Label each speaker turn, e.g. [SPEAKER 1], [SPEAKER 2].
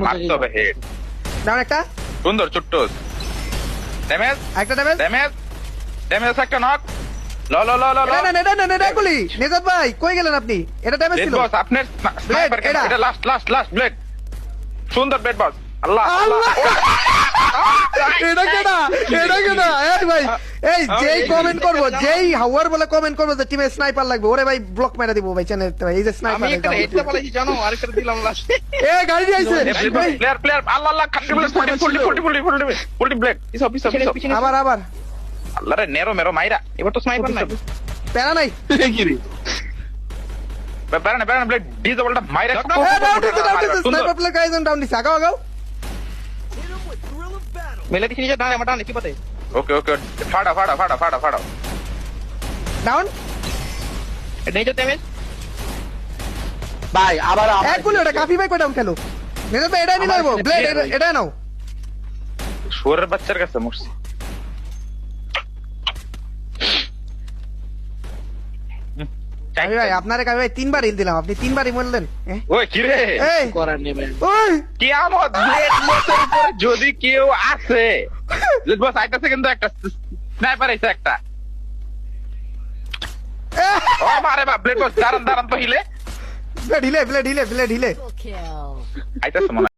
[SPEAKER 1] মারতে হবে head.
[SPEAKER 2] Down একটা,
[SPEAKER 1] সুন্দর ছোট্ট ড্যামেজ
[SPEAKER 2] একটা ড্যামেজ।
[SPEAKER 1] ড্যামেজ ড্যামেজ একটা নক। ল ল ল ল ল
[SPEAKER 2] এটা গুলি। নেজাত ভাই কই গেলেন আপনি? এটা ড্যামেজ
[SPEAKER 1] ব্লেড
[SPEAKER 2] ছিল।
[SPEAKER 1] বস আপনার স্নাইপার কেন?
[SPEAKER 2] এটা।
[SPEAKER 1] এটা লাস্ট লাস্ট লাস্ট ব্লেড। সুন্দর ব্লেড বস। আল্লাহ
[SPEAKER 2] আল্লাহ! এটা কেডা? এটা কেডা? এই ভাই, এই যেই কমেন্ট করব, যেই হাওয়ার বলে কমেন্ট করব যে টিমে স্নাইপার লাগবে, ওরে ভাই ব্লক মেরে দিব ভাই চ্যানেল। এই যে
[SPEAKER 3] আমি
[SPEAKER 2] স্নাইপার।
[SPEAKER 3] একটা হেডটা বলেছি জানো, আরেকটা দিলাম লাস্টে।
[SPEAKER 2] এ গাড়ি দিয়ে আইছে।
[SPEAKER 1] প্লেয়ার প্লেয়ার আল্লাহ আল্লাহ খাটি ব্লেড ফুলটি ব্লেড পিছন পিছন পিছন।
[SPEAKER 3] পিছনে
[SPEAKER 2] আবার আবার
[SPEAKER 1] আল্লাহ রে নেরো মেরো মাইরা।
[SPEAKER 3] এবার তো স্নাইপার নাই।
[SPEAKER 2] প্যারা নাই।
[SPEAKER 1] বেরানে বেরানে ব্লেড ডিজেবলটা মাইরা।
[SPEAKER 2] এ ডাউন দিছে স্নাইপার প্লে গাইজন ডাউন দিছে। আগাও আগাও।
[SPEAKER 3] মেলে দিছি নিচে, ডান আমার ডান কি পথে।
[SPEAKER 1] ওকে ওকে ফাড়া ফাড়া ফাড়া ফাড়া ফাড়া।
[SPEAKER 2] ডাউন।
[SPEAKER 3] এটা নিচে ড্যামেজ।
[SPEAKER 4] ভাই আবার
[SPEAKER 2] এক গুলি ওটা কাফি ভাই কই ডাউন খেলো। নেজাত ভাই এটাই নিয়ে নাও। ব্লেড এটা নাও।
[SPEAKER 1] শুয়োরের বাচ্চার কাছে মরছি।
[SPEAKER 2] কাফি ভাই আপনারে কাফি ভাই তিনবার হিল দিলাম, আপনি তিনবারই মরলেন।
[SPEAKER 1] ওই কি রে
[SPEAKER 2] এই
[SPEAKER 4] করার নেই ভাই।
[SPEAKER 2] ওই
[SPEAKER 1] কিয়ামত ব্লেড বসের উপরে যদি কেউ আছে। ব্লেড বস আইতাছে কিন্তু একটা স্নাইপার আইছে একটা। ও মারে বাপ ব্লেড বস দাঁড়ান দাঁড়ান তো হিলে
[SPEAKER 2] ব্লেড হিলে।
[SPEAKER 1] আইতাছে মনে হয়।